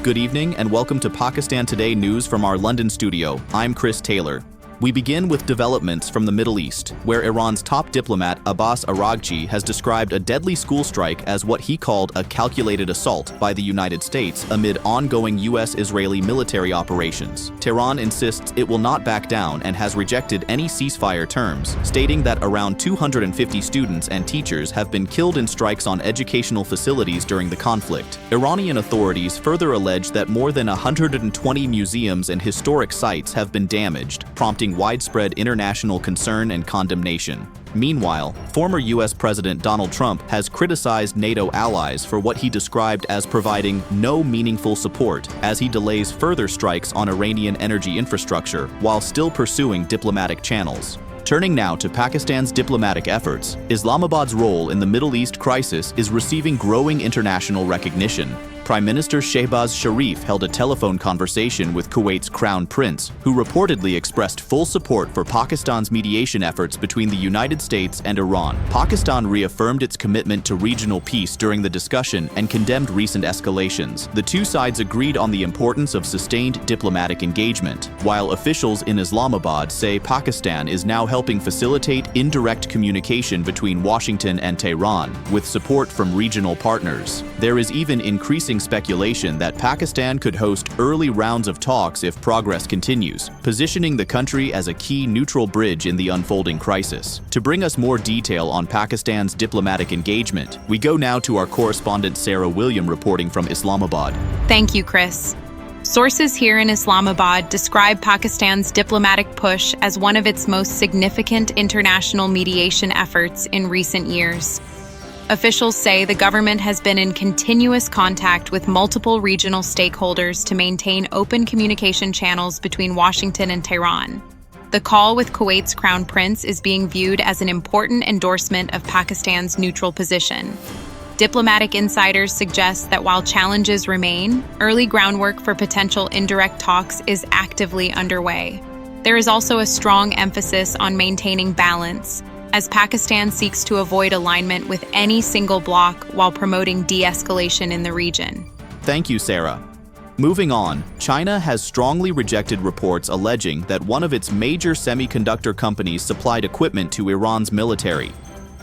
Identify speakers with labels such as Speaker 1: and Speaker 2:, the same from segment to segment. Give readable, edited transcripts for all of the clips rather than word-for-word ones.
Speaker 1: Good evening and welcome to Pakistan Today news from our London studio. I'm Chris Taylor. We begin with developments from the Middle East, where Iran's top diplomat Abbas Araghchi has described a deadly school strike as what he called a calculated assault by the United States amid ongoing U.S.-Israeli military operations. Tehran insists it will not back down and has rejected any ceasefire terms, stating that around 250 students and teachers have been killed in strikes on educational facilities during the conflict. Iranian authorities further allege that more than 120 museums and historic sites have been damaged, prompting widespread international concern and condemnation. Meanwhile, former U.S. President Donald Trump has criticized NATO allies for what he described as providing no meaningful support as he delays further strikes on Iranian energy infrastructure while still pursuing diplomatic channels. Turning now to Pakistan's diplomatic efforts, Islamabad's role in the Middle East crisis is receiving growing international recognition. Prime Minister Shehbaz Sharif held a telephone conversation with Kuwait's Crown Prince, who reportedly expressed full support for Pakistan's mediation efforts between the United States and Iran. Pakistan reaffirmed its commitment to regional peace during the discussion and condemned recent escalations. The two sides agreed on the importance of sustained diplomatic engagement, while officials in Islamabad say Pakistan is now helping facilitate indirect communication between Washington and Tehran, with support from regional partners. There is even increasing speculation that Pakistan could host early rounds of talks if progress continues, positioning the country as a key neutral bridge in the unfolding crisis. To bring us more detail on Pakistan's diplomatic engagement, we go now to our correspondent Sarah William reporting from Islamabad.
Speaker 2: Thank you, Chris. Sources here in Islamabad describe Pakistan's diplomatic push as one of its most significant international mediation efforts in recent years. Officials say the government has been in continuous contact with multiple regional stakeholders to maintain open communication channels between Washington and Tehran. The call with Kuwait's Crown Prince is being viewed as an important endorsement of Pakistan's neutral position. Diplomatic insiders suggest that while challenges remain, early groundwork for potential indirect talks is actively underway. There is also a strong emphasis on maintaining balance, as Pakistan seeks to avoid alignment with any single bloc while promoting de-escalation in the region.
Speaker 1: Thank you, Sarah. Moving on, China has strongly rejected reports alleging that one of its major semiconductor companies supplied equipment to Iran's military.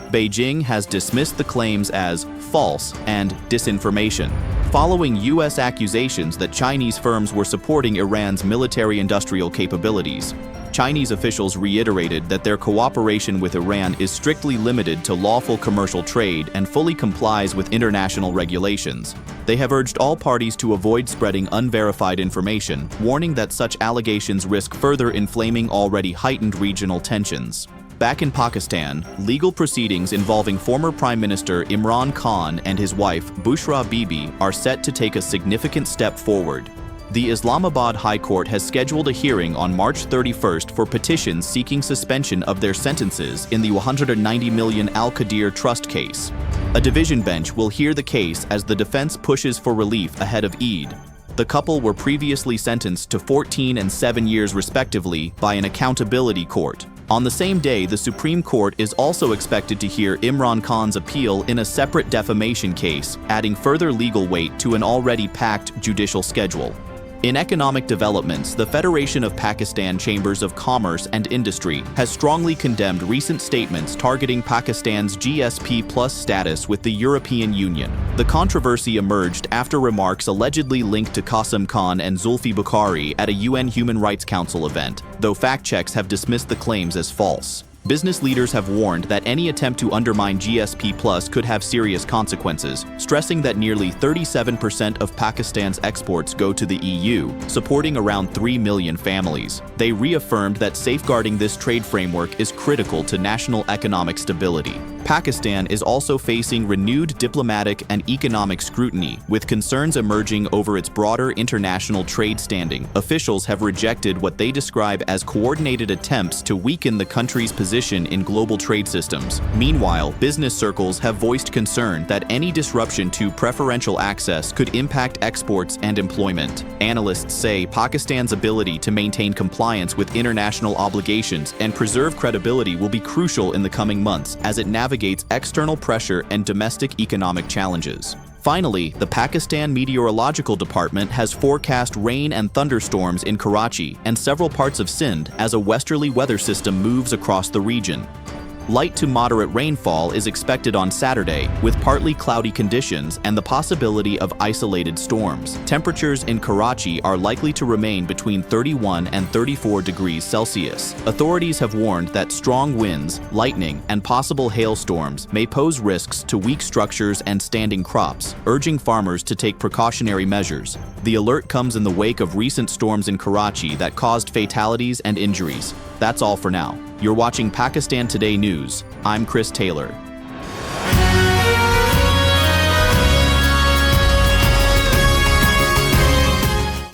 Speaker 1: Beijing has dismissed the claims as false and disinformation, following U.S. accusations that Chinese firms were supporting Iran's military-industrial capabilities. Chinese officials reiterated that their cooperation with Iran is strictly limited to lawful commercial trade and fully complies with international regulations. They have urged all parties to avoid spreading unverified information, warning that such allegations risk further inflaming already heightened regional tensions. Back in Pakistan, legal proceedings involving former Prime Minister Imran Khan and his wife Bushra Bibi are set to take a significant step forward. The Islamabad High Court has scheduled a hearing on March 31st for petitions seeking suspension of their sentences in the 190 million Al-Qadir trust case. A division bench will hear the case as the defense pushes for relief ahead of Eid. The couple were previously sentenced to 14 and 7 years respectively by an accountability court. On the same day, the Supreme Court is also expected to hear Imran Khan's appeal in a separate defamation case, adding further legal weight to an already packed judicial schedule. In economic developments, the Federation of Pakistan Chambers of Commerce and Industry has strongly condemned recent statements targeting Pakistan's GSP Plus status with the European Union. The controversy emerged after remarks allegedly linked to Qasim Khan and Zulfi Bukhari at a UN Human Rights Council event, though fact checks have dismissed the claims as false. Business leaders have warned that any attempt to undermine GSP Plus could have serious consequences, stressing that nearly 37% of Pakistan's exports go to the EU, supporting around 3 million families. They reaffirmed that safeguarding this trade framework is critical to national economic stability. Pakistan is also facing renewed diplomatic and economic scrutiny, with concerns emerging over its broader international trade standing. Officials have rejected what they describe as coordinated attempts to weaken the country's position in global trade systems. Meanwhile, business circles have voiced concern that any disruption to preferential access could impact exports and employment. Analysts say Pakistan's ability to maintain compliance with international obligations and preserve credibility will be crucial in the coming months as it navigates external pressure and domestic economic challenges. Finally, the Pakistan Meteorological Department has forecast rain and thunderstorms in Karachi and several parts of Sindh as a westerly weather system moves across the region. Light to moderate rainfall is expected on Saturday, with partly cloudy conditions and the possibility of isolated storms. Temperatures in Karachi are likely to remain between 31 and 34 degrees Celsius. Authorities have warned that strong winds, lightning, and possible hailstorms may pose risks to weak structures and standing crops, urging farmers to take precautionary measures. The alert comes in the wake of recent storms in Karachi that caused fatalities and injuries. That's all for now. You're watching Pakistan Today News. I'm Chris Taylor.